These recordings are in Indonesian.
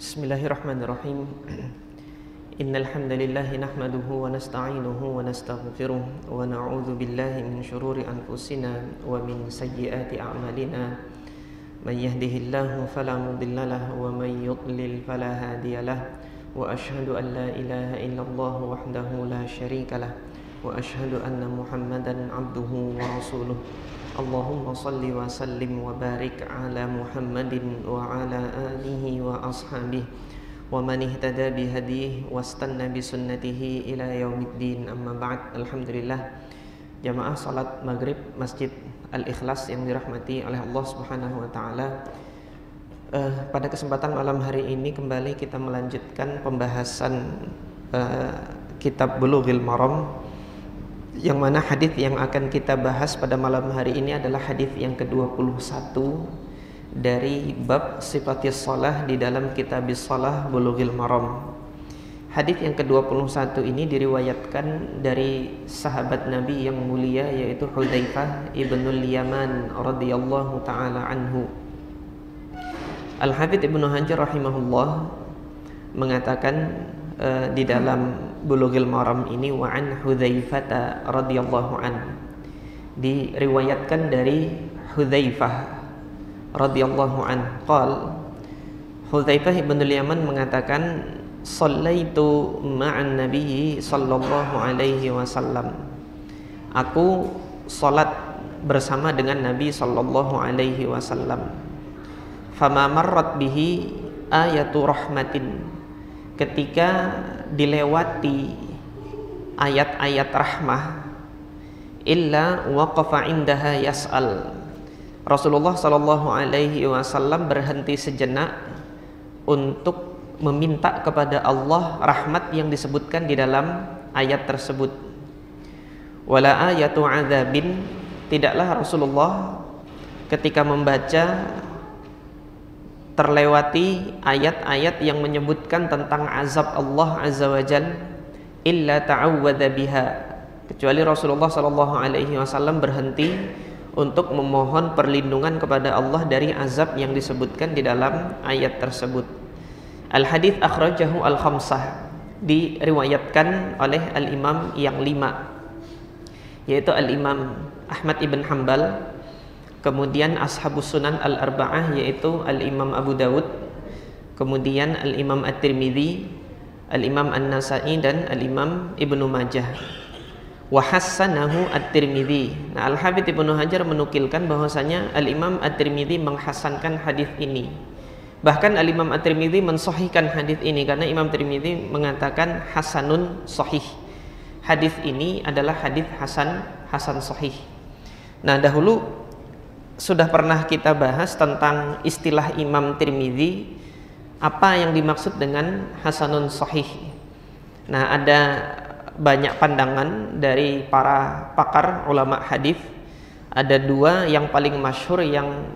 Bismillahirrahmanirrahim. Innal hamdalillah nahmaduhu wa nasta'inuhu wa nastaghfiruh wa na'udzu billahi min shururi anfusina wa min sayyiati a'malina. May yahdihillahu fala mudilla lahu wa may yudlil fala hadiya lahu. Wa asyhadu an la ilaha illallah wahdahu la syarika lah wa asyhadu anna Muhammadan 'abduhu wa rasuluh. Allahumma salli wa sallim wa barik ala Muhammadin wa ala alihi wa ashabihi wa man ihtada bihadihi wastanna bisunnatihi ila yaumiddin, amma ba'd. Alhamdulillah, jamaah salat maghrib Masjid Al-Ikhlas yang dirahmati oleh Allah Subhanahu wa taala. Pada kesempatan malam hari ini kembali kita melanjutkan pembahasan kitab Bulughul Maram, yang mana hadis yang akan kita bahas pada malam hari ini adalah hadis yang ke-21 dari bab sifatis shalah di dalam kitabis shalah Bulughul Maram. Hadis yang ke-21 ini diriwayatkan dari sahabat Nabi yang mulia, yaitu Hudzaifah ibnul Yaman radhiyallahu taala anhu. Al-Hafidz Ibnu Hajar rahimahullah mengatakan di dalam Bulughul Maram ini, wa an Hudzaifah radhiyallahu an, diriwayatkan dari Hudzaifah radhiyallahu an, qal, Hudzaifah ibnul Yaman mengatakan, shallaitu ma'an nabi sallallahu alaihi wasallam, aku salat bersama dengan Nabi sallallahu alaihi wasallam. Fama marrat bihi ayatu rahmatin, ketika dilewati ayat-ayat rahmah, illa waqafa indaha yas'al, Rasulullah sallallahu alaihi wasallam berhenti sejenak untuk meminta kepada Allah rahmat yang disebutkan di dalam ayat tersebut. Wala ayatu adzabin, tidaklah Rasulullah ketika membaca terlewati ayat-ayat yang menyebutkan tentang azab Allah azza wa jal, illa ta'awwadha biha, kecuali Rasulullah sallallahu alaihi wasallam berhenti untuk memohon perlindungan kepada Allah dari azab yang disebutkan di dalam ayat tersebut. Al-hadits akhrajahu al-khamsah, diriwayatkan oleh al-imam yang 5, yaitu al-imam Ahmad ibn Hanbal, kemudian ashabus sunan al-arba'ah, yaitu al-imam Abu Dawud, kemudian al-imam At-Tirmidzi, al-imam An-Nasa'i, dan al-imam Ibnu Majah. Wa hassanahu At-Tirmidzi. Nah, Al-Hafidz Ibnu Hajar menukilkan bahwasanya al-imam At-Tirmidzi menghasankan hadis ini. Bahkan al-imam At-Tirmidzi mensahihkan hadis ini, karena Imam Tirmidzi mengatakan hasanun sahih. Hadis ini adalah hadis hasan sahih. Nah, dahulu sudah pernah kita bahas tentang istilah Imam Tirmidzi, apa yang dimaksud dengan hasanun sahih. Nah, ada banyak pandangan dari para pakar ulama hadis. Ada dua yang paling masyhur yang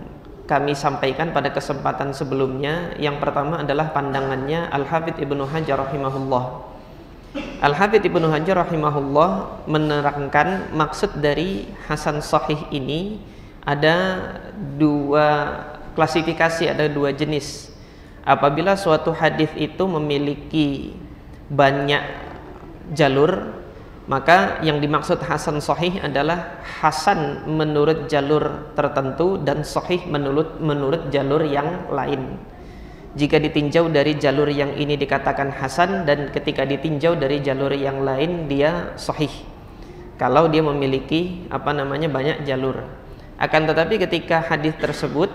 kami sampaikan pada kesempatan sebelumnya. Yang pertama adalah pandangannya Al-Hafidz Ibnu Hajar rahimahullah. Al-Hafidz Ibnu Hajar rahimahullah menerangkan maksud dari hasan sahih ini ada dua klasifikasi, ada dua jenis. Apabila suatu hadis itu memiliki banyak jalur, maka yang dimaksud hasan sahih adalah hasan menurut jalur tertentu dan sahih menurut jalur yang lain. Jika ditinjau dari jalur yang ini dikatakan hasan, dan ketika ditinjau dari jalur yang lain dia sahih, kalau dia memiliki banyak jalur. Akan tetapi ketika hadis tersebut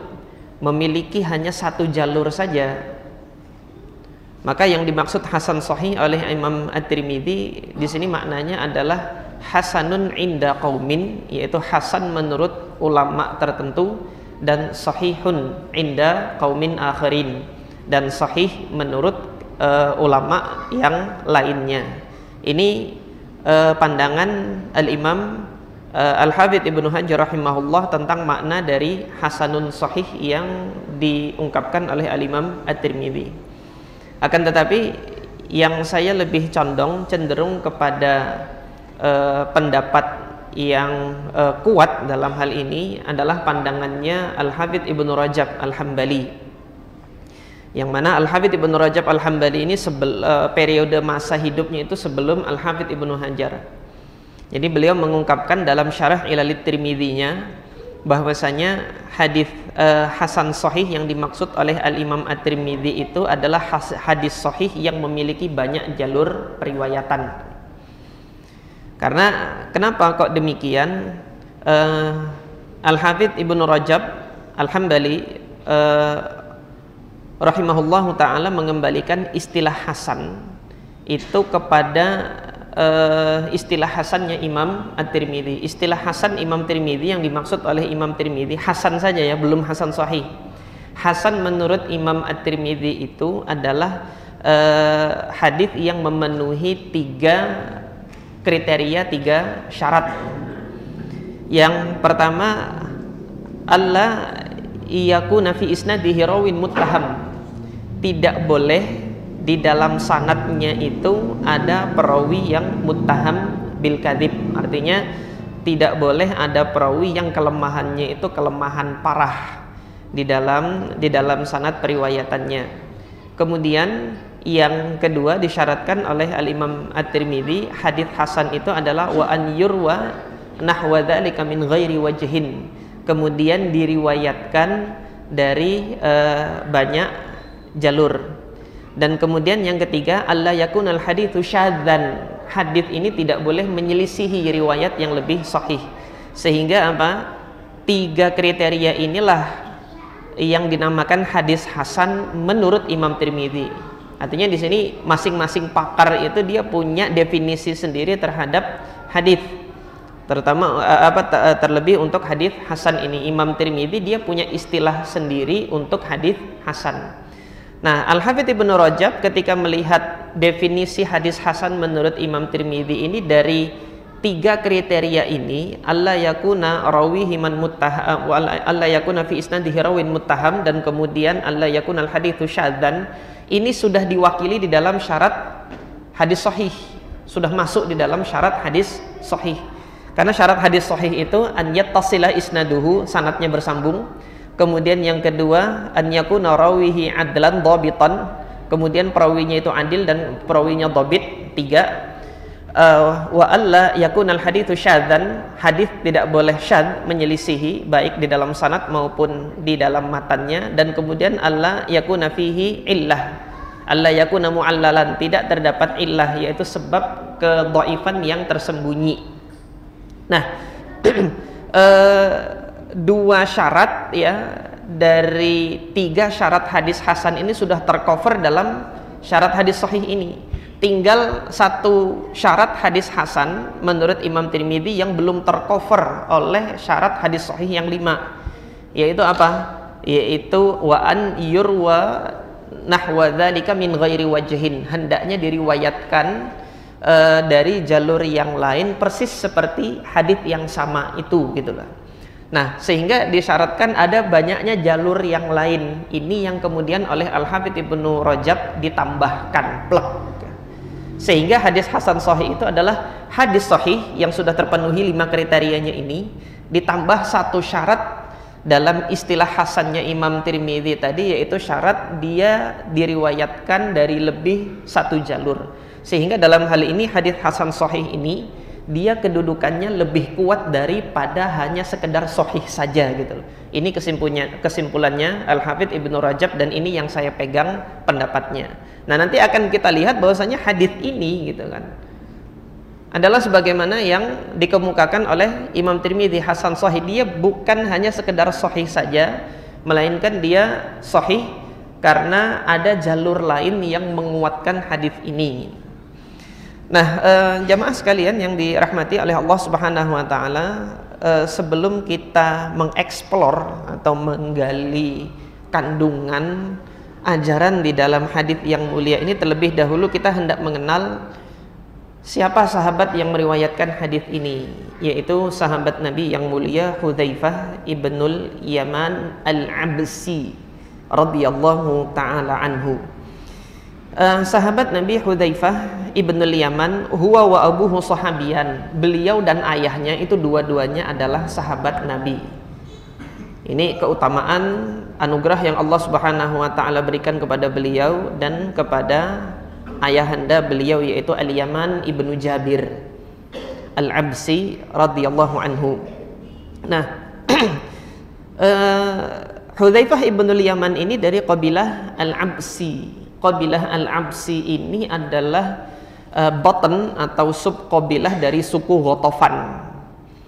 memiliki hanya satu jalur saja, maka yang dimaksud hasan sahih oleh Imam At-Tirmidzi di sini maknanya adalah hasanun inda qaumin, yaitu hasan menurut ulama tertentu, dan sahihun inda qaumin akharin, dan sahih menurut ulama yang lainnya. Ini pandangan al-Imam Al-Hafidz Ibnu Hajar rahimahullah tentang makna dari hasanun sahih yang diungkapkan oleh al-Imam At-Tirmidzi. Akan tetapi yang saya lebih cenderung kepada pendapat yang kuat dalam hal ini adalah pandangannya Al-Hafidz Ibnu Rajab Al-Hambali. Yang mana Al-Hafidz Ibnu Rajab Al-Hambali ini periode masa hidupnya itu sebelum Al-Hafidz Ibnu Hajar. Jadi beliau mengungkapkan dalam Syarah Ilalit Tirmidzi-nya bahwasanya hadis hasan sahih yang dimaksud oleh Al-Imam At-Tirmidzi itu adalah hadis sahih yang memiliki banyak jalur periwayatan. Karena kenapa kok demikian? Al-Hafidz Ibnu Rajab Al-Hambali rahimahullahu ta'ala mengembalikan istilah hasan itu kepada istilah hasannya Imam At-Tirmidzi. Istilah hasan Imam Tirmidzi yang dimaksud oleh Imam Tirmidzi hasan saja ya, belum hasan sahih. Hasan menurut Imam At-Tirmidzi itu adalah hadis yang memenuhi 3 kriteria, 3 syarat. Yang pertama, alla yakuna fi isnadihi rawin muttaham. Tidak boleh di dalam sanadnya itu ada perawi yang muttaham bil kadzib. Artinya tidak boleh ada perawi yang kelemahannya itu kelemahan parah di dalam sanad periwayatannya. Kemudian yang kedua disyaratkan oleh Al-Imam At-Tirmidzi, hadis hasan itu adalah wa an yurwa nahwa dzalika min ghairi wajhin. Kemudian diriwayatkan dari banyak jalur. Dan kemudian yang ketiga, alla yakunal haditsu syadzan. Hadis ini tidak boleh menyelisihi riwayat yang lebih sahih. Sehingga apa? 3 kriteria inilah yang dinamakan hadis hasan menurut Imam Tirmidzi. Artinya di sini masing-masing pakar itu dia punya definisi sendiri terhadap hadis. Terutama terlebih untuk hadis hasan ini, Imam Tirmidzi dia punya istilah sendiri untuk hadis hasan. Nah, Al-Hafidz Ibnu Rajab ketika melihat definisi hadis hasan menurut Imam Tirmidzi ini dari 3 kriteria ini, alla yakuna rawihi man muttaham wa alla yakuna fi isnadihi rawin muttaham, dan kemudian alla yakuna al-haditsu syadzan, ini sudah diwakili di dalam syarat hadis sahih, sudah masuk di dalam syarat hadis sahih. Karena syarat hadis sahih itu an yattasila isnaduhu, sanadnya bersambung. Kemudian yang kedua, an yakuna rawihi adlan dhabitan, kemudian perawinya itu adil dan perawinya dhabit. 3, wa alla yakuna al-haditsu syadzan, hadis tidak boleh syadz, menyelisihi baik di dalam sanad maupun di dalam matannya. Dan kemudian alla yakuna fihi illah, alla yakuna mu'allalan, tidak terdapat illah, yaitu sebab kedhaifan yang tersembunyi. Nah, 2 syarat ya dari 3 syarat hadis hasan ini sudah tercover dalam syarat hadis sahih ini. Tinggal 1 syarat hadis hasan menurut Imam Tirmidzi yang belum tercover oleh syarat hadis sahih yang 5. Yaitu apa? Yaitu wa an yurwa nahwa dzalika min ghairi wajhin. Hendaknya diriwayatkan dari jalur yang lain persis seperti hadis yang sama itu, gitulah. Nah, sehingga disyaratkan ada banyaknya jalur yang lain. Ini yang kemudian oleh Al-Hafidz Ibnu Rajab ditambahkan plek. Sehingga hadis hasan sahih itu adalah hadis sahih yang sudah terpenuhi 5 kriterianya ini, ditambah 1 syarat dalam istilah hasannya Imam Tirmidzi tadi, yaitu syarat dia diriwayatkan dari lebih 1 jalur. Sehingga dalam hal ini hadis hasan sahih ini dia kedudukannya lebih kuat daripada hanya sekedar sahih saja gitu loh. Ini kesimpulannya Al-Hafidz Ibnu Rajab, dan ini yang saya pegang pendapatnya. Nah, nanti akan kita lihat bahwasanya hadis ini gitu kan adalah sebagaimana yang dikemukakan oleh Imam Tirmidzi hasan sahih. Dia bukan hanya sekedar sahih saja, melainkan dia sahih karena ada jalur lain yang menguatkan hadis ini. Nah, jamaah sekalian yang dirahmati oleh Allah Subhanahu wa taala, sebelum kita mengeksplor atau menggali kandungan ajaran di dalam hadis yang mulia ini, terlebih dahulu kita hendak mengenal siapa sahabat yang meriwayatkan hadis ini, yaitu sahabat Nabi yang mulia Hudzaifah ibnul Yaman al-Absi radhiyallahu taala anhu. Sahabat Nabi Hudzaifah ibnul Yaman, huwa wa abuhu sahabiyan. Beliau dan ayahnya itu dua-duanya adalah sahabat Nabi. Ini keutamaan anugerah yang Allah Subhanahu wa taala berikan kepada beliau dan kepada ayahanda beliau, yaitu Al-Yaman ibnu Jabir Al-Absi radhiyallahu anhu. Nah, Hudzaifah ibnu Yaman ini dari qabilah Al-Absi. Qabilah Al-Absi ini adalah batan atau subqabilah dari suku Ghatafan.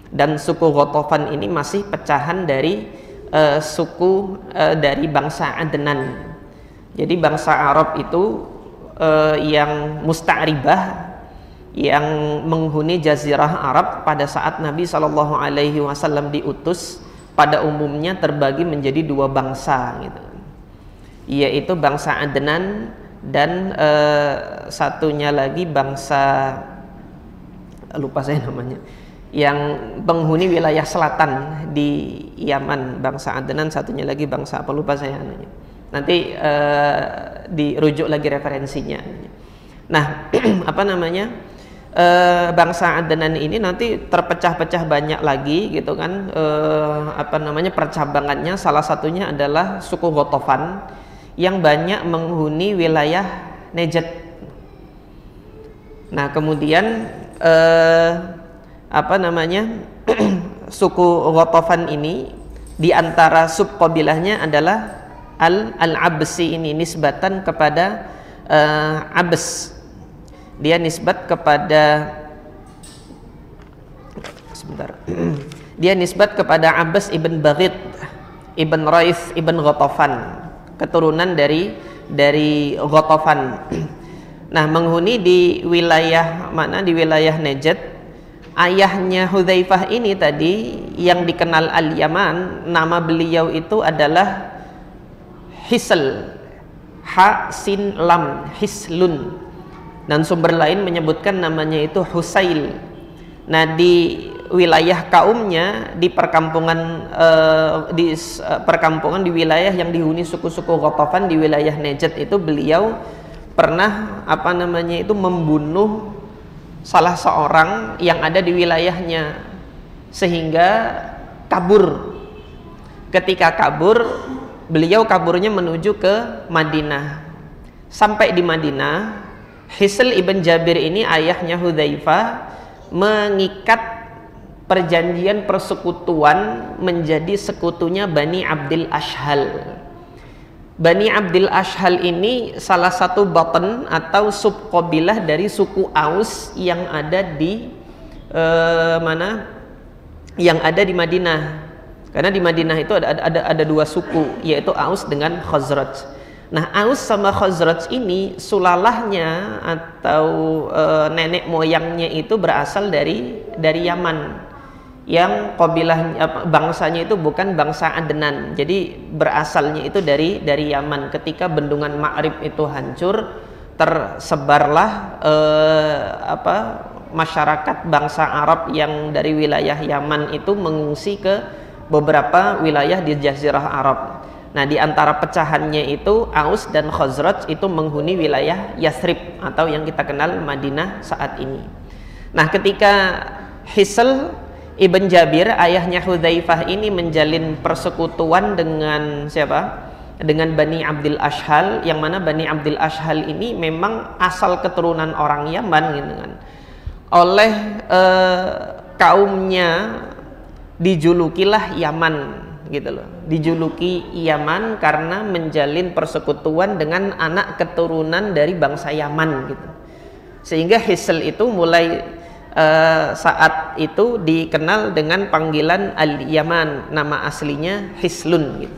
Dan suku Ghatafan ini masih pecahan dari suku dari bangsa Adnan. Jadi bangsa Arab itu yang musta'ribah, yang menghuni jazirah Arab pada saat Nabi SAW diutus, pada umumnya terbagi menjadi dua bangsa gitu, yaitu bangsa Adnan dan satunya lagi bangsa, lupa saya namanya, yang penghuni wilayah selatan di Yaman, bangsa Adnan, satunya lagi bangsa apa lupa saya namanya. Nanti dirujuk lagi referensinya. Nah, apa namanya, bangsa Adnan ini nanti terpecah-pecah banyak lagi gitu kan, apa namanya, percabangannya. Salah satunya adalah suku Ghatafan yang banyak menghuni wilayah Najd. Nah, kemudian apa namanya, suku Ghatafan ini di antara subqabilahnya adalah Al-Absi ini, nisbatan kepada Abs. Dia nisbat kepada dia nisbat kepada Abbas ibn Baghid ibn Raith ibn Ghatafan, keturunan dari Ghatafan. Nah, menghuni di wilayah mana? Di wilayah Najd. Ayahnya Hudzaifah ini tadi yang dikenal Al-Yaman, nama beliau itu adalah Hisl, ha sin lam, Hislun. Dan sumber lain menyebutkan namanya itu Husail. Nah, di wilayah kaumnya di perkampungan perkampungan di wilayah yang dihuni suku-suku Ghatafan di wilayah Najd itu, beliau pernah apa namanya itu membunuh salah seorang yang ada di wilayahnya sehingga kabur. Ketika kabur, beliau kaburnya menuju ke Madinah. Sampai di Madinah, Hisl ibn Jabir ini, ayahnya Hudzaifah, mengikat perjanjian persekutuan menjadi sekutunya Bani Abdil Ashhal. Bani Abdil Ashhal ini salah satu batan atau subqabilah dari suku Aus yang ada di mana? Yang ada di Madinah. Karena di Madinah itu ada dua suku, yaitu Aus dengan Khazraj. Nah, Aus sama Khazraj ini sulalahnya atau nenek moyangnya itu berasal dari Yaman. Yang kabilah bangsanya itu bukan bangsa Adnan, jadi berasalnya itu dari Yaman. Ketika bendungan Ma'rib itu hancur, tersebarlah masyarakat bangsa Arab yang dari wilayah Yaman itu mengungsi ke beberapa wilayah di Jazirah Arab. Nah, di antara pecahannya itu Aus dan Khazraj itu menghuni wilayah Yathrib atau yang kita kenal Madinah saat ini. Nah, ketika Hisl ibn Jabir, ayahnya Hudzaifah ini menjalin persekutuan dengan siapa? Dengan Bani Abdil Ashhal, yang mana Bani Abdil Ashhal ini memang asal keturunan orang Yaman gitu kan. Oleh kaumnya dijulukilah Yaman gitu loh. Dijuluki Yaman karena menjalin persekutuan dengan anak keturunan dari bangsa Yaman gitu. Sehingga Hisl itu mulai saat itu dikenal dengan panggilan Al-Yaman, nama aslinya Hislun gitu.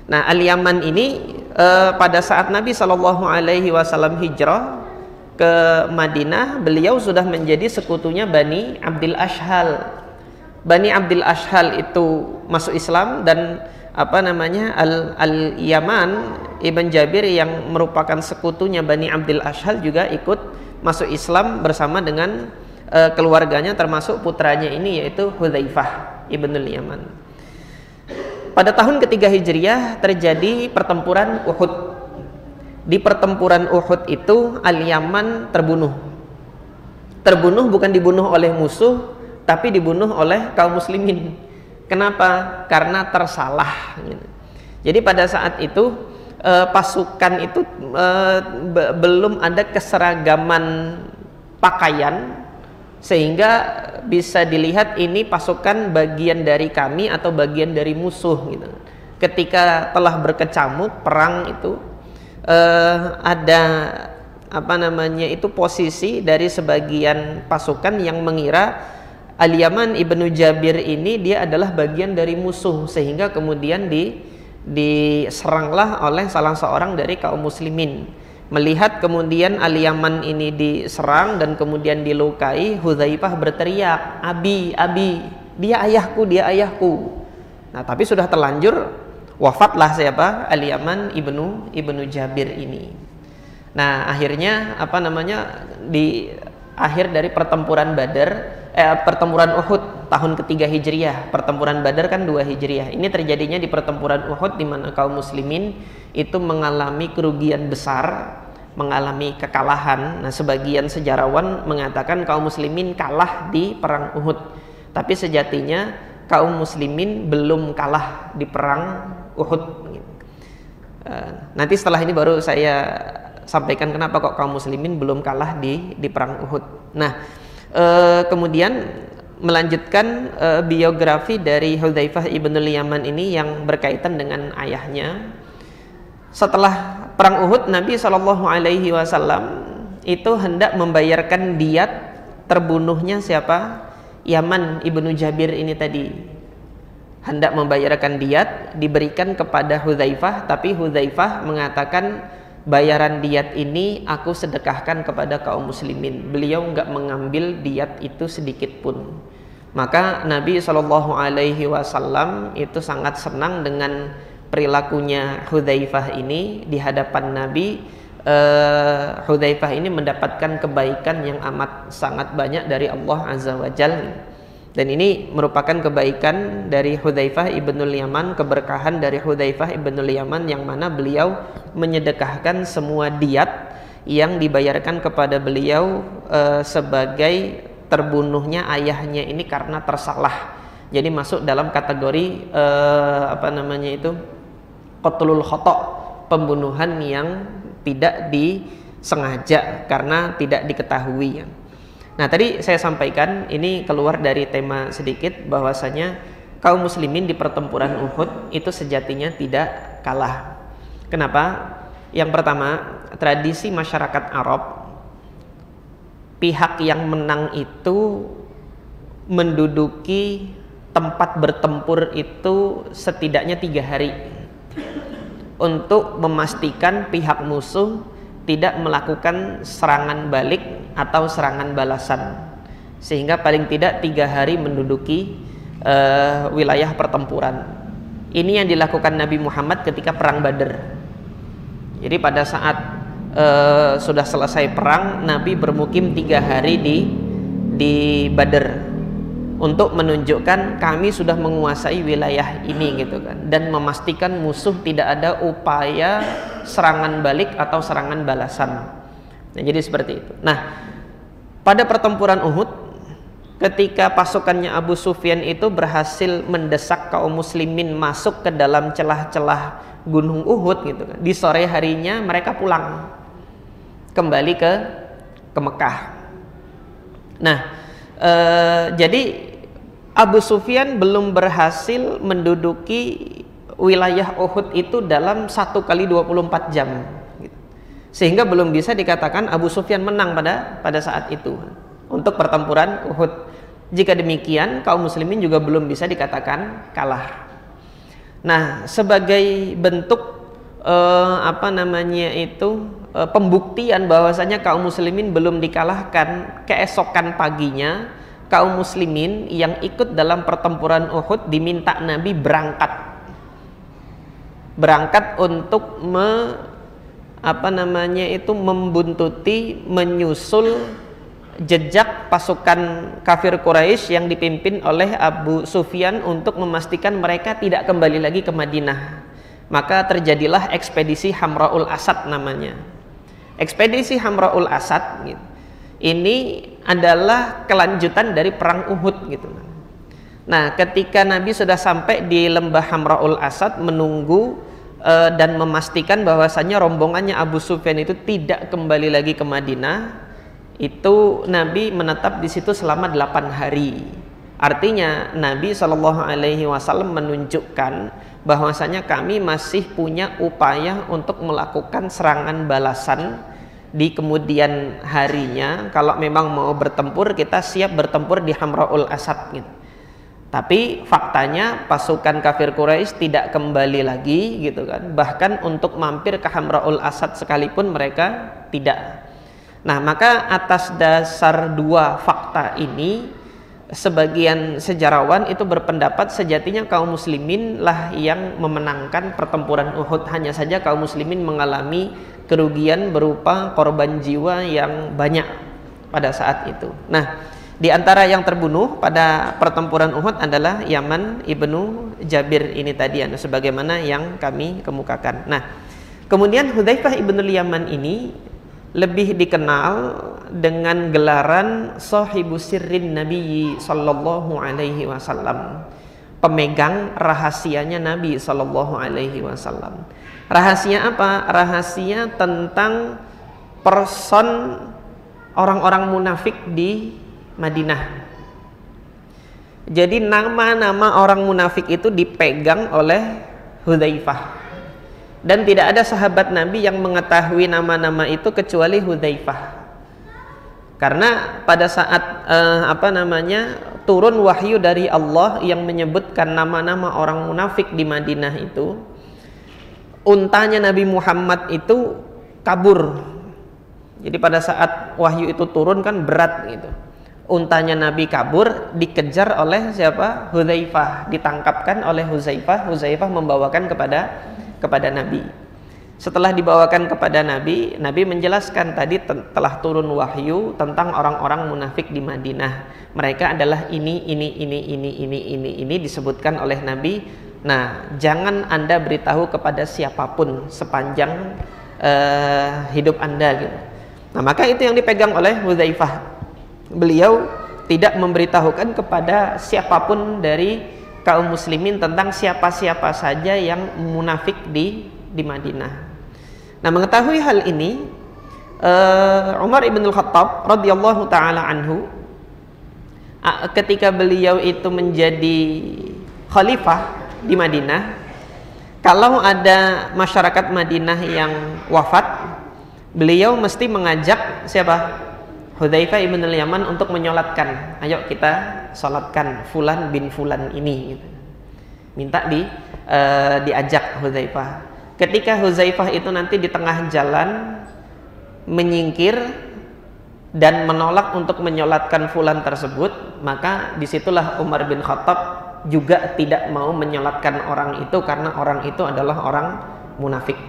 Nah, Al-Yaman ini pada saat Nabi SAW hijrah ke Madinah, beliau sudah menjadi sekutunya Bani Abdil Ashhal. Bani Abdil Ashhal itu masuk Islam, dan apa namanya, Al-Yaman ibn Jabir yang merupakan sekutunya Bani Abdil Ashhal juga ikut masuk Islam bersama dengan keluarganya, termasuk putranya ini yaitu Hudzaifah ibnul Yaman. Pada tahun ketiga Hijriah terjadi pertempuran Uhud. Di pertempuran Uhud itu Al-Yaman terbunuh. Terbunuh bukan dibunuh oleh musuh, tapi dibunuh oleh kaum muslimin. Kenapa? Karena tersalah gitu. Jadi pada saat itu pasukan itu belum ada keseragaman pakaian sehingga bisa dilihat ini pasukan bagian dari kami atau bagian dari musuh gitu. Ketika telah berkecamuk perang itu ada apa namanya itu posisi dari sebagian pasukan yang mengira Al-Yaman ibnu Jabir ini dia adalah bagian dari musuh, sehingga kemudian diseranglah oleh salah seorang dari kaum muslimin. Melihat kemudian Al-Yaman ini diserang dan kemudian dilukai, Hudzaifah berteriak, "Abi, abi, dia ayahku, dia ayahku." Nah, tapi sudah terlanjur wafatlah siapa? Al-Yaman ibnu Jabir ini. Nah, akhirnya apa namanya di akhir dari pertempuran pertempuran Uhud tahun ketiga Hijriah. Pertempuran Badar kan 2 Hijriah. Ini terjadinya di pertempuran Uhud di mana kaum muslimin itu mengalami kerugian besar, mengalami kekalahan. Nah, sebagian sejarawan mengatakan kaum muslimin kalah di perang Uhud. Tapi sejatinya kaum muslimin belum kalah di perang Uhud. Nanti setelah ini baru saya sampaikan kenapa kok kaum muslimin belum kalah di perang Uhud. Nah, kemudian melanjutkan biografi dari Hudzaifah ibnul Yaman ini yang berkaitan dengan ayahnya. Setelah perang Uhud, Nabi SAW itu hendak membayarkan diat terbunuhnya siapa? Yaman ibnu Jabir ini tadi. Hendak membayarkan diat diberikan kepada Hudzaifah, tapi Hudzaifah mengatakan bayaran diat ini aku sedekahkan kepada kaum muslimin. Beliau enggak mengambil diat itu sedikit pun. Maka Nabi SAW itu sangat senang dengan perilakunya Hudzaifah ini. Di hadapan Nabi, Hudzaifah ini mendapatkan kebaikan yang amat sangat banyak dari Allah Azza wa Jalla. Dan ini merupakan kebaikan dari Hudzaifah ibnul Yaman, keberkahan dari Hudzaifah ibnul Yaman yang mana beliau menyedekahkan semua diat yang dibayarkan kepada beliau sebagai terbunuhnya ayahnya ini karena tersalah. Jadi masuk dalam kategori apa namanya itu qatlul khata', pembunuhan yang tidak disengaja karena tidak diketahui. Nah, tadi saya sampaikan ini keluar dari tema sedikit bahwasanya kaum muslimin di pertempuran Uhud itu sejatinya tidak kalah. Kenapa? Yang pertama, tradisi masyarakat Arab, pihak yang menang itu menduduki tempat bertempur itu setidaknya 3 hari untuk memastikan pihak musuh tidak melakukan serangan balik atau serangan balasan, sehingga paling tidak 3 hari menduduki wilayah pertempuran. Ini yang dilakukan Nabi Muhammad ketika perang Badar. Jadi pada saat sudah selesai perang, Nabi bermukim 3 hari di Badar untuk menunjukkan kami sudah menguasai wilayah ini gitu kan, dan memastikan musuh tidak ada upaya serangan balik atau serangan balasan. Nah, jadi seperti itu. Nah, pada pertempuran Uhud ketika pasukannya Abu Sufyan itu berhasil mendesak kaum muslimin masuk ke dalam celah-celah gunung Uhud gitu kan, di sore harinya mereka pulang kembali ke Mekah. Nah, jadi Abu Sufyan belum berhasil menduduki wilayah Uhud itu dalam 1 kali 24 jam gitu. Sehingga belum bisa dikatakan Abu Sufyan menang pada saat itu untuk pertempuran Uhud. Jika demikian, kaum muslimin juga belum bisa dikatakan kalah. Nah, sebagai bentuk apa namanya itu pembuktian bahwasanya kaum muslimin belum dikalahkan, keesokan paginya kaum muslimin yang ikut dalam pertempuran Uhud diminta Nabi berangkat untuk membuntuti, menyusul jejak pasukan kafir Quraisy yang dipimpin oleh Abu Sufyan untuk memastikan mereka tidak kembali lagi ke Madinah. Maka terjadilah ekspedisi Hamraul Asad namanya. Ekspedisi Hamraul Asad gitu. Ini adalah kelanjutan dari perang Uhud gitu. Nah, ketika Nabi sudah sampai di lembah Hamraul Asad menunggu dan memastikan bahwasannya rombongannya Abu Sufyan itu tidak kembali lagi ke Madinah, itu Nabi menetap di situ selama 8 hari. Artinya Nabi SAW menunjukkan bahwasanya kami masih punya upaya untuk melakukan serangan balasan di kemudian harinya. Kalau memang mau bertempur, kita siap bertempur di Hamra'ul Asad gitu. Tapi faktanya pasukan kafir Quraisy tidak kembali lagi gitu kan. Bahkan untuk mampir ke Hamra'ul Asad sekalipun mereka tidak. Nah, maka atas dasar dua fakta ini, sebagian sejarawan itu berpendapat sejatinya kaum muslimin lah yang memenangkan pertempuran Uhud. Hanya saja kaum muslimin mengalami kerugian berupa korban jiwa yang banyak pada saat itu. Nah, di antara yang terbunuh pada pertempuran Uhud adalah Yaman ibnu Jabir ini tadi, sebagaimana yang kami kemukakan. Nah, kemudian Hudzaifah ibnu Yaman ini lebih dikenal dengan gelaran Sahibu Sirrin Nabi sallallahu alaihi wasallam, pemegang rahasianya Nabi sallallahu alaihi wasallam. Rahasia apa? Rahasia tentang person orang-orang munafik di Madinah. Jadi nama-nama orang munafik itu dipegang oleh Hudzaifah. Dan tidak ada sahabat Nabi yang mengetahui nama-nama itu kecuali Hudzaifah. Karena pada saat turun wahyu dari Allah yang menyebutkan nama-nama orang munafik di Madinah itu, untanya Nabi Muhammad itu kabur. Jadi pada saat wahyu itu turun kan berat gitu. Untanya Nabi kabur, dikejar oleh siapa? Hudzaifah, ditangkapkan oleh Hudzaifah. Hudzaifah membawakan kepada Nabi. Setelah dibawakan kepada Nabi, Nabi menjelaskan tadi telah turun wahyu tentang orang-orang munafik di Madinah. Mereka adalah ini disebutkan oleh Nabi. Nah, jangan Anda beritahu kepada siapapun sepanjang hidup Anda gitu. Nah, maka itu yang dipegang oleh Hudzaifah. Beliau tidak memberitahukan kepada siapapun dari kaum muslimin tentang siapa-siapa saja yang munafik di Madinah. Nah, mengetahui hal ini, Umar ibn al-Khattab radhiyallahu taala anhu, ketika beliau itu menjadi khalifah di Madinah, kalau ada masyarakat Madinah yang wafat, beliau mesti mengajak siapa? Hudzaifah ibn Yaman untuk menyolatkan. Ayo kita solatkan fulan bin fulan ini gitu. Minta diajak Hudzaifah. Ketika Hudzaifah itu nanti di tengah jalan menyingkir dan menolak untuk menyolatkan fulan tersebut, maka disitulah Umar bin Khattab juga tidak mau menyolatkan orang itu karena orang itu adalah orang munafik.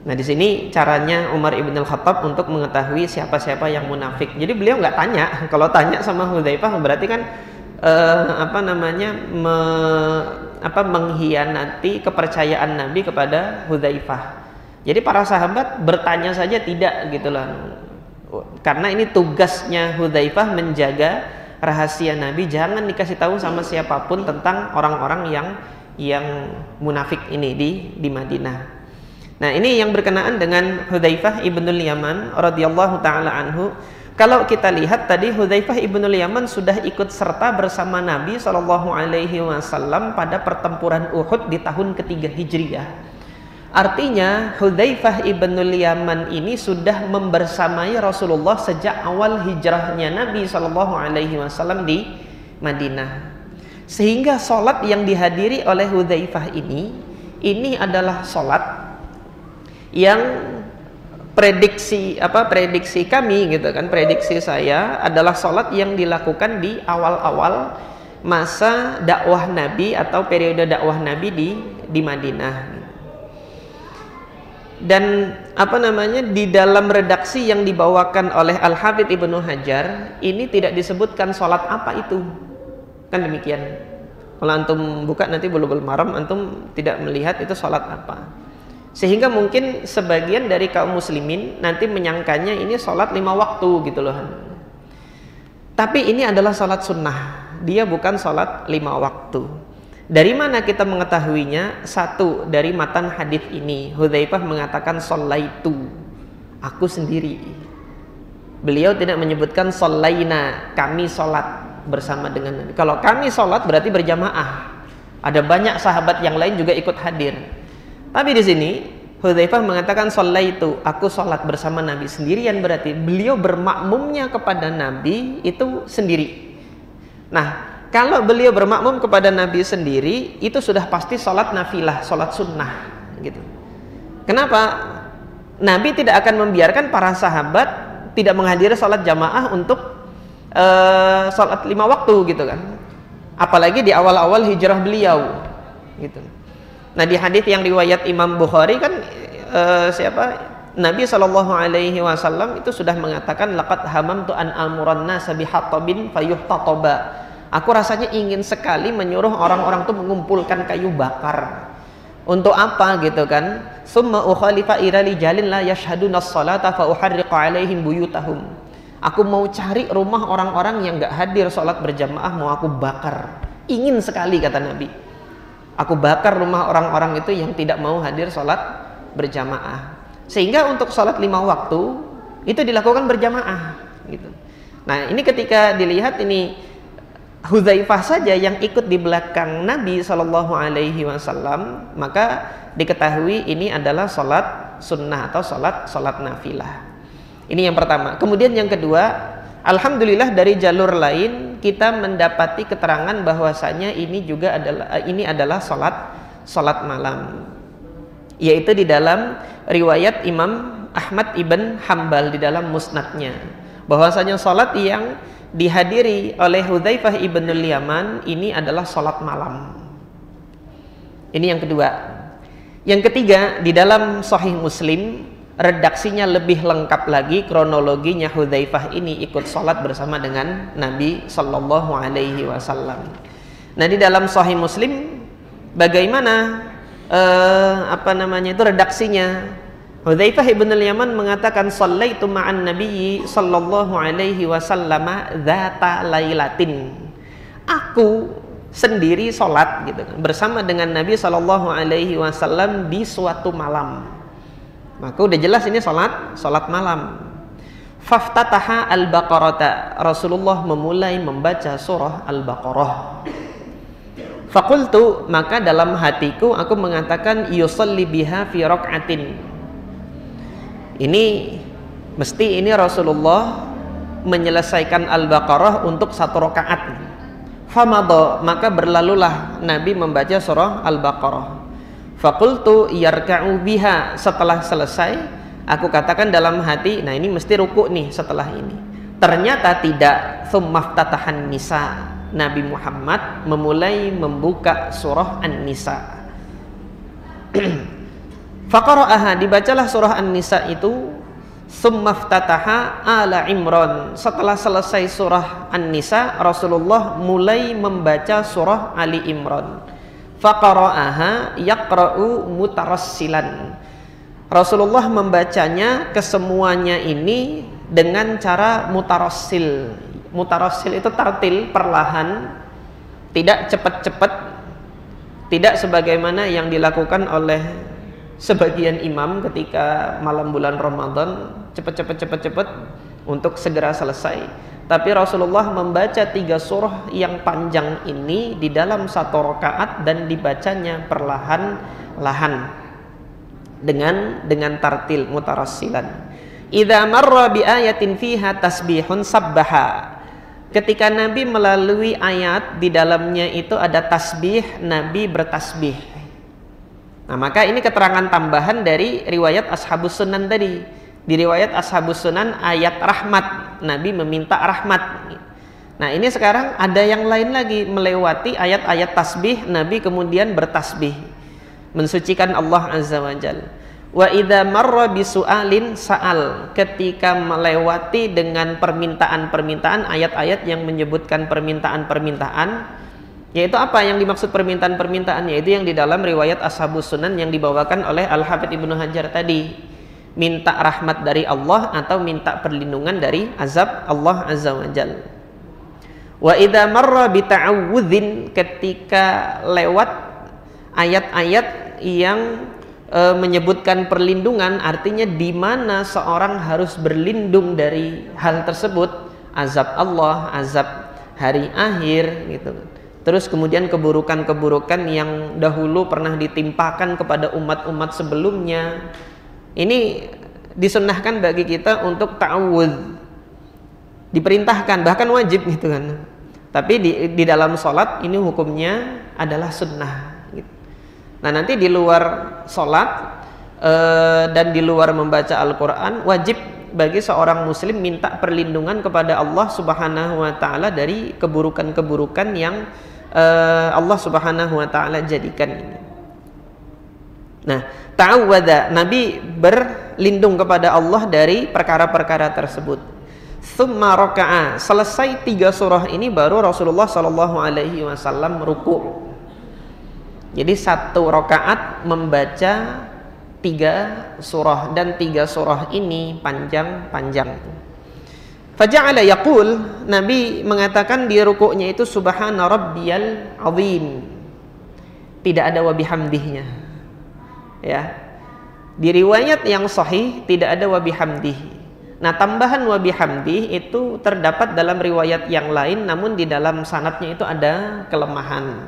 Nah, di sini caranya Umar ibn al-Khattab untuk mengetahui siapa-siapa yang munafik. Jadi beliau nggak tanya. Kalau tanya sama Hudzaifah berarti kan mengkhianati kepercayaan Nabi kepada Hudzaifah. Jadi para sahabat bertanya saja tidak gitu loh. Karena ini tugasnya Hudzaifah menjaga rahasia Nabi, jangan dikasih tahu sama siapapun tentang orang-orang yang munafik ini di Madinah. Nah, ini yang berkenaan dengan Hudzaifah ibnul Yaman radhiyallahu taala anhu. Kalau kita lihat tadi Hudzaifah ibnul Yaman sudah ikut serta bersama Nabi sallallahu alaihi wasallam pada pertempuran Uhud di tahun ketiga Hijriah. Artinya Hudzaifah ibnul Yaman ini sudah membersamai Rasulullah sejak awal hijrahnya Nabi sallallahu alaihi wasallam di Madinah. Sehingga salat yang dihadiri oleh Hudzaifah ini adalah salat yang prediksi kami gitu kan, prediksi saya adalah sholat yang dilakukan di awal-awal masa dakwah Nabi atau periode dakwah Nabi di Madinah. Dan di dalam redaksi yang dibawakan oleh Al-Hafidz Ibnu Hajar ini tidak disebutkan sholat apa itu, kan demikian. Kalau antum buka nanti Bulughul Maram, antum tidak melihat itu sholat apa. Sehingga mungkin sebagian dari kaum muslimin nanti menyangkanya ini sholat 5 waktu gitu loh. Tapi ini adalah sholat sunnah, dia bukan sholat 5 waktu. Dari mana kita mengetahuinya? Satu, dari matan hadis ini. Hudzaifah mengatakan shallaitu, aku sendiri. Beliau tidak menyebutkan shallaina, kami sholat bersama dengan Nabi. Kalau kami sholat berarti berjamaah. Ada banyak sahabat yang lain juga ikut hadir. Tapi di sini Hudzaifah mengatakan shallaitu, aku sholat bersama Nabi. Sendirian berarti beliau bermakmumnya kepada Nabi itu sendiri. Nah, kalau beliau bermakmum kepada Nabi sendiri, itu sudah pasti sholat nafilah, sholat sunnah, gitu. Kenapa? Nabi tidak akan membiarkan para sahabat tidak menghadiri sholat jamaah untuk sholat 5 waktu, gitu kan? Apalagi di awal-awal hijrah beliau, gitu. Nah, di hadis yang riwayat Imam Bukhari kan Nabi SAW itu sudah mengatakan, laqad hamamtu an amuran nasa bihatabin fayuhtataba. Aku rasanya ingin sekali menyuruh orang-orang itu mengumpulkan kayu bakar. Untuk apa, gitu kan? Summa ukhalifa ila rijalin la yashhaduna as-salata fa uharriqu alaihim buyutahum. Aku mau cari rumah orang-orang yang enggak hadir sholat berjamaah, mau aku bakar. Ingin sekali, kata Nabi. Aku bakar rumah orang-orang itu yang tidak mau hadir sholat berjamaah. Sehingga untuk sholat 5 waktu itu dilakukan berjamaah, gitu. Nah, ini ketika dilihat ini Hudzaifah saja yang ikut di belakang Nabi SAW, maka diketahui ini adalah sholat sunnah atau sholat nafilah. Ini yang pertama. Kemudian yang kedua, alhamdulillah dari jalur lain kita mendapati keterangan bahwasanya ini adalah sholat malam, yaitu di dalam riwayat Imam Ahmad ibn Hambal di dalam musnadnya, bahwasanya sholat yang dihadiri oleh Hudzaifah ibnul Yaman ini adalah sholat malam. Ini yang kedua. Yang ketiga, di dalam Sahih Muslim redaksinya lebih lengkap lagi, kronologinya Hudzaifah ini ikut sholat bersama dengan Nabi Sallallahu Alaihi Wasallam. Nah, di dalam Sahih Muslim bagaimana itu redaksinya? Hudzaifah ibn al-Yaman mengatakan, shallaitu ma'an nabiyyi sallallahu alaihi wasallam dzata lailatin. Aku sendiri sholat, gitu kan, bersama dengan Nabi sallallahu alaihi wasallam di suatu malam. Maka udah jelas ini sholat malam. Faftataha al-Baqarah. Rasulullah memulai membaca surah Al-Baqarah. Faqultu, maka dalam hatiku aku mengatakan, yusalli biha fi raq'atin. Ini mesti Rasulullah menyelesaikan Al-Baqarah untuk 1 rakaat. Famadha, maka berlalulah Nabi membaca surah Al-Baqarah. Faqultu yarka'u biha. Setelah selesai, aku katakan dalam hati, nah ini mesti ruku nih setelah ini. Ternyata tidak. Tsummaftatahan nisa. Nabi Muhammad memulai membuka surah An-Nisa. Faqara'aha, dibacalah surah An-Nisa itu. Tsummaftataha Ala Imran. Setelah selesai surah An-Nisa, Rasulullah mulai membaca surah Ali Imran. Faqara'aha yaqra'u mutarassilan. Rasulullah membacanya kesemuanya ini dengan cara mutarassil. Mutarassil itu tartil, perlahan, tidak cepat-cepat, tidak sebagaimana yang dilakukan oleh sebagian imam ketika malam bulan Ramadan, cepat untuk segera selesai. Tapi Rasulullah membaca 3 surah yang panjang ini di dalam 1 rakaat dan dibacanya perlahan-lahan dengan tartil mutarassilan. Idza marra bi ayatin fiha tasbihun sabbaha. Ketika Nabi melalui ayat di dalamnya itu ada tasbih, Nabi bertasbih. Nah, maka ini keterangan tambahan dari riwayat Ashabus Sunan tadi. Di riwayat Ashabus Sunan ayat rahmat, Nabi meminta rahmat. Nah, ini sekarang ada yang lain lagi, melewati ayat-ayat tasbih, Nabi kemudian bertasbih, mensucikan Allah Azza wa Jalla. Wa idza marra bisu'alin sa'al. Ketika melewati dengan permintaan-permintaan, ayat-ayat yang menyebutkan permintaan-permintaan, yaitu apa yang dimaksud permintaan-permintaan? Yaitu yang di dalam riwayat Ashabus Sunan yang dibawakan oleh Al-Hafidz Ibnu Hajar tadi, minta rahmat dari Allah atau minta perlindungan dari azab Allah Azza wa Jalla. Wa idza marra bi ta'awudzin, ketika lewat ayat-ayat yang menyebutkan perlindungan, artinya di mana seorang harus berlindung dari hal tersebut, azab Allah, azab hari akhir gitu. Terus kemudian keburukan-keburukan yang dahulu pernah ditimpakan kepada umat-umat sebelumnya. Ini disunnahkan bagi kita untuk ta'awudz. Diperintahkan, bahkan wajib gitu kan. Tapi di dalam sholat ini hukumnya adalah sunnah gitu. Nah, nanti di luar sholat dan di luar membaca Al-Quran, wajib bagi seorang muslim minta perlindungan kepada Allah Subhanahu wa ta'ala dari keburukan-keburukan yang Allah Subhanahu wa ta'ala jadikan ini. Nah, ta'awwadha, Nabi berlindung kepada Allah dari perkara-perkara tersebut. Tsumma raka'a, selesai 3 surah ini baru Rasulullah sallallahu alaihi wasallam ruku'. Jadi 1 rakaat membaca 3 surah, dan 3 surah ini panjang-panjang. Faja'ala yaqul, Nabi mengatakan di rukuknya itu subhana rabbiyal azim. Tidak ada wa bihamdihnya. Ya. Di riwayat yang sahih tidak ada wa bihamdih. Nah, tambahan wa bihamdih itu terdapat dalam riwayat yang lain, namun di dalam sanadnya itu ada kelemahan.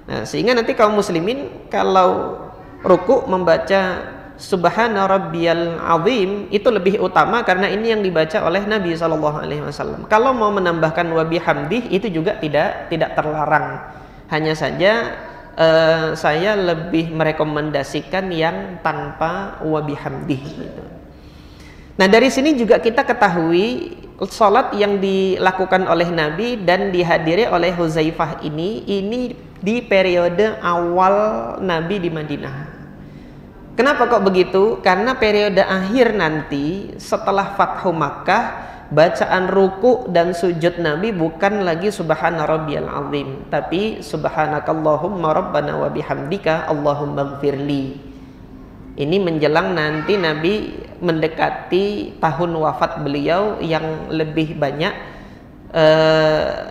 Nah, sehingga nanti kaum muslimin kalau ruku membaca subhana rabbiyal azim itu lebih utama, karena ini yang dibaca oleh Nabi SAW. Kalau mau menambahkan wa bihamdih itu juga tidak terlarang. Hanya saja saya lebih merekomendasikan yang tanpa wa bihamdih gitu. Nah, dari sini juga kita ketahui salat yang dilakukan oleh Nabi dan dihadiri oleh Hudzaifah ini di periode awal Nabi di Madinah. Kenapa kok begitu? Karena periode akhir nanti setelah Fathu Makkah, bacaan ruku dan sujud Nabi bukan lagi subhana rabbiyal azim, tapi subhanakallahumma rabbana wa bihamdika Allahumma gfirli. Ini menjelang nanti Nabi mendekati tahun wafat beliau, yang lebih banyak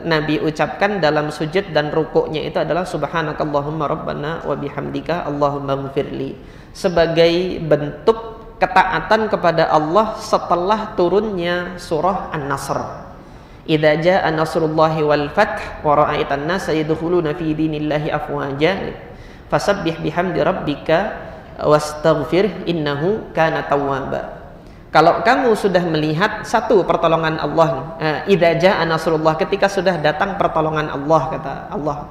Nabi ucapkan dalam sujud dan rukuknya itu adalah subhanakallahumma rabbana wa bihamdika Allahumma gfirli, sebagai bentuk ketaatan kepada Allah setelah turunnya surah An-Nasr. Idza jaa nasrullahi wal fath wa ra'aitan nasa yadkhuluna fi dinillahi afwaja fasabbih bihamdi rabbika wastaghfir innahu kana tawwaba. Kalau kamu sudah melihat satu pertolongan Allah, idza jaa nasrullah, ketika sudah datang pertolongan Allah, kata Allah,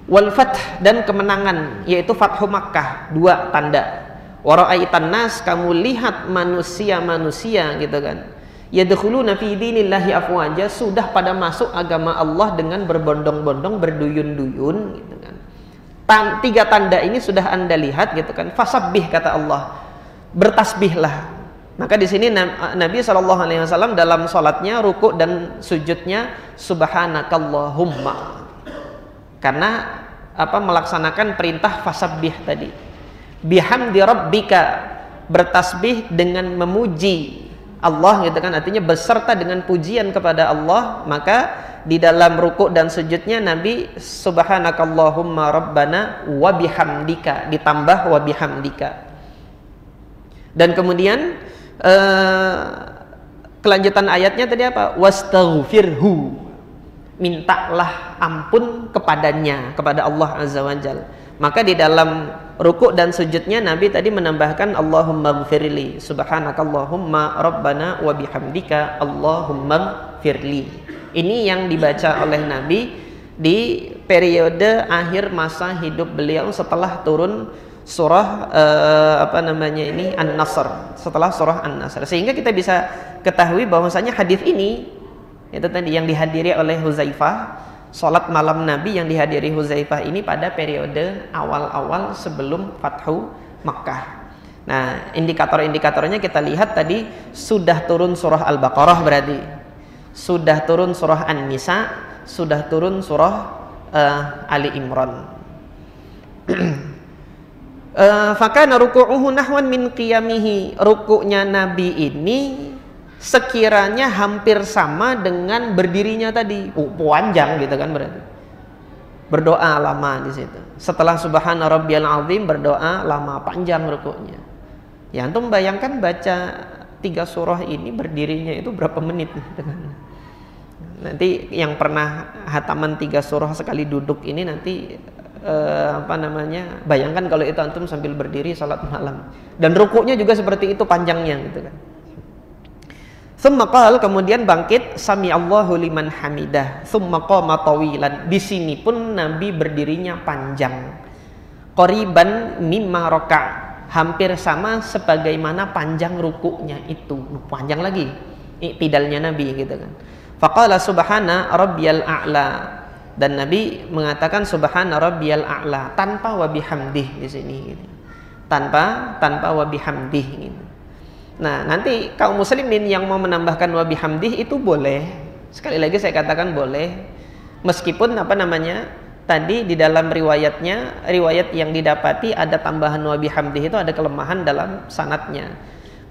wal fath, dan kemenangan yaitu Fathu Makkah, 2 tanda. Wa ra'aitan nas, kamu lihat manusia-manusia gitu kan, yadkhuluna fi dinillahi afwaja, sudah pada masuk agama Allah dengan berbondong-bondong, berduyun-duyun gitu kan. 3 tanda ini sudah Anda lihat gitu kan. Fasabbih, kata Allah, bertasbihlah. Maka di sini Nabi SAW dalam sholatnya, ruku dan sujudnya subhanakallahumma, karena melaksanakan perintah fasabbih tadi. Bihamdi rabbika, bertasbih dengan memuji Allah gitu kan, artinya beserta dengan pujian kepada Allah. Maka di dalam ruku dan sujudnya Nabi subhanakallahumma rabbana wa bihamdika, ditambah wa bihamdika. Dan kemudian kelanjutan ayatnya tadi apa? Wastaghfirhu, mintalah ampun kepadanya, kepada Allah Azza wa Jalla. Maka di dalam ruku dan sujudnya Nabi tadi menambahkan Allahumma gfirli, subhanakallahumma rabbana wa bihamdika Allahumma gfirli. Ini yang dibaca oleh Nabi di periode akhir masa hidup beliau setelah turun surah An-Nasr, setelah surah An-Nasr. Sehingga kita bisa ketahui bahwasanya hadis ini itu tadi yang dihadiri oleh Hudzaifah, salat malam Nabi yang dihadiri Hudzaifah ini pada periode awal-awal sebelum Fathu Makkah. Nah, indikator-indikatornya kita lihat tadi, sudah turun surah Al-Baqarah, berarti sudah turun surah An-Nisa, sudah turun surah Ali Imran. Fakana ruku'uhu nahwan min qiyamihi, rukuknya Nabi ini sekiranya hampir sama dengan berdirinya tadi. Panjang gitu kan berarti. Berdoa lama di situ. Setelah subhana rabbiyal azim berdoa lama, panjang rukuknya. Ya antum bayangkan baca 3 surah ini berdirinya itu berapa menit gitu kan. Nanti yang pernah hataman 3 surah sekali duduk ini nanti bayangkan kalau itu antum sambil berdiri salat malam. Dan rukuknya juga seperti itu panjangnya gitu kan. Tsumma qala, kemudian bangkit, sami Allahu liman hamidah, tsumma qama tawilan. Di sini pun Nabi berdirinya panjang. Qoriban mimma raka', hampir sama sebagaimana panjang rukuknya itu. Panjang lagi iktidalnya Nabi gitu kan. Faqala subhana rabbiyal a'la, dan Nabi mengatakan subhana rabbiyal a'la tanpa wa bihamdih di sini gitu. Tanpa wa bihamdih gitu. Nah, nanti kaum muslimin yang mau menambahkan wa bihamdih itu boleh. Sekali lagi saya katakan boleh. Meskipun tadi di dalam riwayat yang didapati ada tambahan wa bihamdih itu ada kelemahan dalam sanadnya.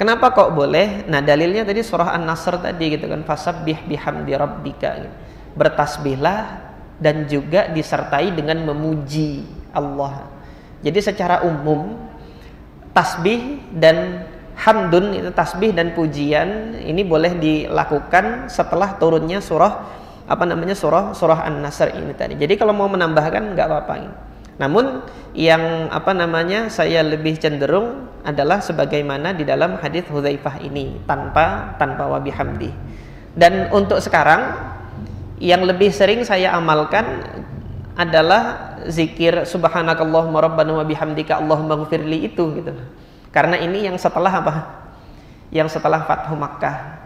Kenapa kok boleh? Nah, dalilnya tadi surah An-Nasr tadi gitu kan, fasabbih bihamdi rabbika. Gitu. Bertasbihlah dan juga disertai dengan memuji Allah. Jadi secara umum tasbih dan hamdun, itu tasbih dan pujian ini boleh dilakukan setelah turunnya surah An-Nasr ini tadi. Jadi kalau mau menambahkan nggak apa-apa. Namun yang saya lebih cenderung adalah sebagaimana di dalam hadis Hudzaifah ini tanpa wa bihamdi. Dan untuk sekarang yang lebih sering saya amalkan adalah zikir subhanakallahumma rabbana wa bihamdika allahumma ghfirli itu gitu. Karena ini yang setelah Yang setelah Fathu Makkah.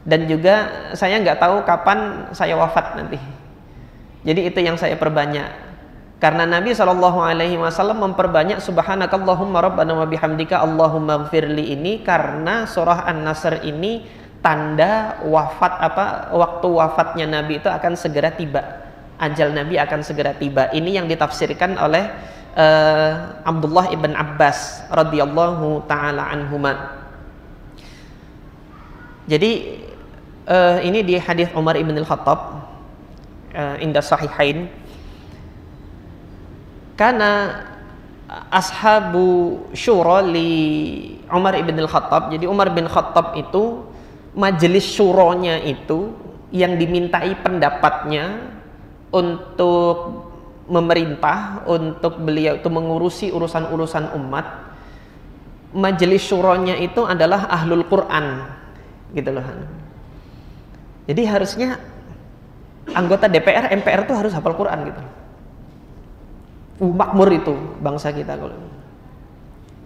Dan juga saya nggak tahu kapan saya wafat nanti. Jadi itu yang saya perbanyak. Karena Nabi SAW memperbanyak subhanakallahumma rabbana wa bihamdika allahumma ghfirli ini karena surah An-Nasr ini tanda waktu wafatnya Nabi itu akan segera tiba. Ajal Nabi akan segera tiba. Ini yang ditafsirkan oleh Abdullah ibn Abbas radhiyallahu taala anhuma. Jadi ini di hadis Umar ibn al-Khattab inda sahihain, karena ashabu syura li Umar ibn al-Khattab. Jadi Umar bin Khattab itu majelis syuranya itu yang dimintai pendapatnya untuk memerintah, untuk beliau itu mengurusi urusan-urusan umat. Majelis syuranya itu adalah ahlul Quran gitu loh. Jadi harusnya anggota DPR, MPR itu harus hafal Quran gitu. Makmur itu bangsa kita. Kalau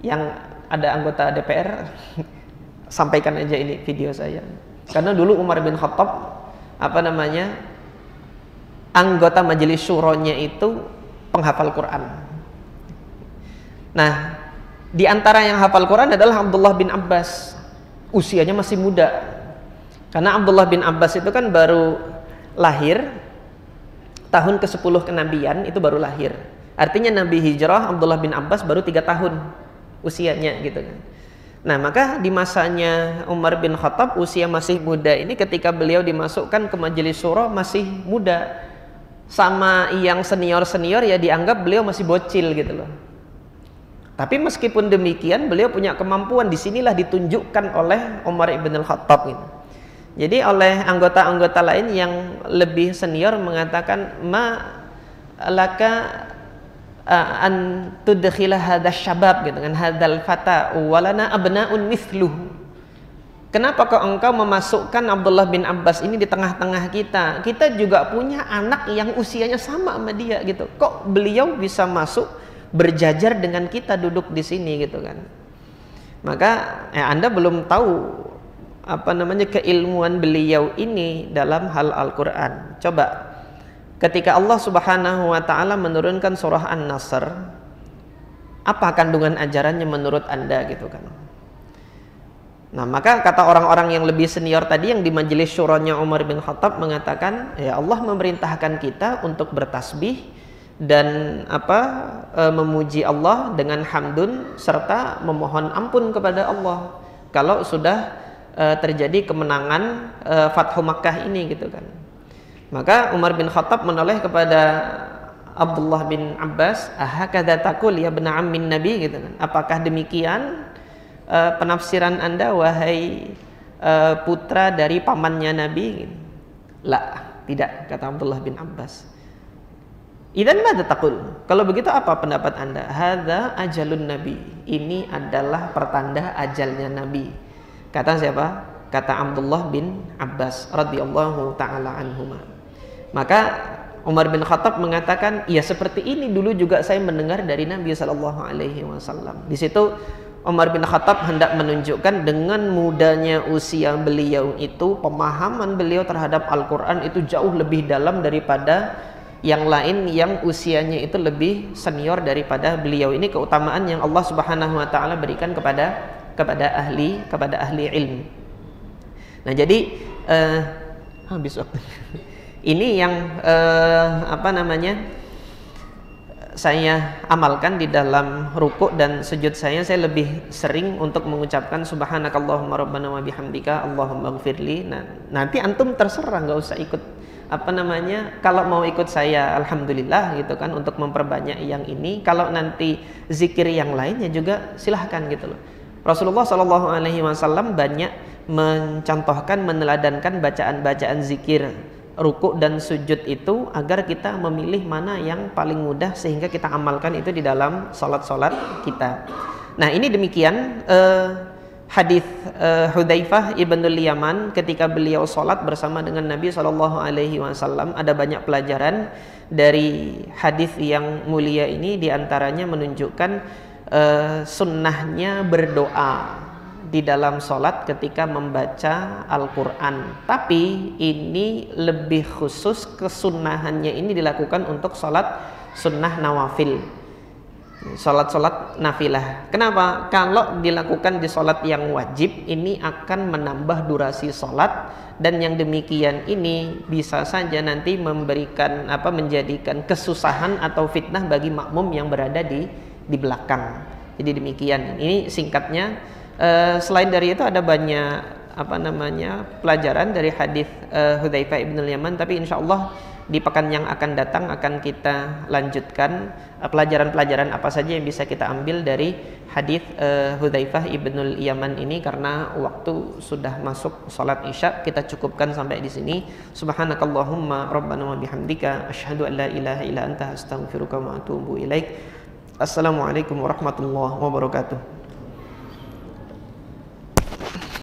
yang ada anggota DPR sampaikan aja ini video saya. Karena dulu Umar bin Khattab anggota majelis syuranya itu penghafal Quran. Nah, di antara yang hafal Quran adalah Abdullah bin Abbas. Usianya masih muda. Karena Abdullah bin Abbas itu kan baru lahir tahun ke-10 kenabian, itu baru lahir. Artinya Nabi hijrah, Abdullah bin Abbas baru 3 tahun usianya gitu kan. Nah, maka di masanya Umar bin Khattab usia masih muda ini, ketika beliau dimasukkan ke majelis syura masih muda. Sama yang senior-senior ya dianggap beliau masih bocil gitu loh. Tapi meskipun demikian beliau punya kemampuan, disinilah ditunjukkan oleh Umar ibn al-Khattab gitu. Jadi oleh anggota-anggota lain yang lebih senior mengatakan ma laka an tudkhila hadzal syabab gitu kan, hadzal fata walana abnaun mithluhu. Kenapa kok engkau memasukkan Abdullah bin Abbas ini di tengah-tengah kita? Kita juga punya anak yang usianya sama sama dia gitu. Kok beliau bisa masuk berjajar dengan kita duduk di sini gitu kan? Maka Anda belum tahu keilmuan beliau ini dalam hal Al-Qur'an. Coba ketika Allah Subhanahu wa taala menurunkan surah An-Nasr, apa kandungan ajarannya menurut Anda gitu kan? Nah, maka kata orang-orang yang lebih senior tadi yang di majelis syuranya Umar bin Khattab mengatakan, ya Allah memerintahkan kita untuk bertasbih dan memuji Allah dengan hamdun serta memohon ampun kepada Allah kalau sudah terjadi kemenangan Fathu Makkah ini gitu kan. Maka Umar bin Khattab menoleh kepada Abdullah bin Abbas, ahakadza taqul ya ibn ammin Nabi gitu kan. Apakah demikian penafsiran Anda wahai putra dari pamannya Nabi? La, tidak, kata Abdullah bin Abbas. Idzan madza taqul? Kalau begitu apa pendapat Anda? Hadza ajalun Nabi. Ini adalah pertanda ajalnya Nabi. Kata siapa? Kata Abdullah bin Abbas radhiyallahu taala anhuma. Maka Umar bin Khattab mengatakan, ya seperti ini dulu juga saya mendengar dari Nabi sallallahu alaihi wasallam. Di situ Umar bin Khattab hendak menunjukkan dengan mudanya usia beliau itu, pemahaman beliau terhadap Al-Qur'an itu jauh lebih dalam daripada yang lain yang usianya itu lebih senior daripada beliau. Ini keutamaan yang Allah Subhanahu wa taala berikan kepada ahli ilmu. Nah, jadi habis waktu. Ini yang saya amalkan di dalam rukuk dan sujud saya lebih sering untuk mengucapkan subhanakallahumma rabbana wa bihamdika allahumma ighfirli. Nah, nanti antum terserah, nggak usah ikut kalau mau ikut saya alhamdulillah gitu kan, untuk memperbanyak yang ini. Kalau nanti zikir yang lainnya juga silahkan gitu loh. Rasulullah Shallallahu Alaihi Wasallam banyak mencontohkan, meneladankan bacaan-bacaan zikir rukuk dan sujud itu agar kita memilih mana yang paling mudah sehingga kita amalkan itu di dalam salat-salat kita. Nah, ini demikian hadis Hudzaifah ibnul Yaman ketika beliau salat bersama dengan Nabi Shallallahu Alaihi Wasallam. Ada banyak pelajaran dari hadis yang mulia ini, diantaranya menunjukkan sunnahnya berdoa di dalam sholat ketika membaca Al-Quran. Tapi ini lebih khusus, kesunnahannya ini dilakukan untuk sholat sunnah nawafil, sholat nafilah. Kenapa? Kalau dilakukan di sholat yang wajib, ini akan menambah durasi sholat, dan yang demikian ini bisa saja nanti menjadikan kesusahan atau fitnah bagi makmum yang berada di belakang. Jadi demikian. Ini singkatnya. Selain dari itu ada banyak pelajaran dari hadis Hudzaifah ibnul Yaman, tapi insya Allah di pekan yang akan datang akan kita lanjutkan pelajaran-pelajaran apa saja yang bisa kita ambil dari hadis Hudzaifah ibnul Yaman ini, karena waktu sudah masuk salat Isya. Kita cukupkan sampai di sini. Subhanakallahumma rabbana wa bihamdika asyhadu an la ilaha illa anta astaghfiruka wa atubu ilaik. Assalamualaikum warahmatullahi wabarakatuh.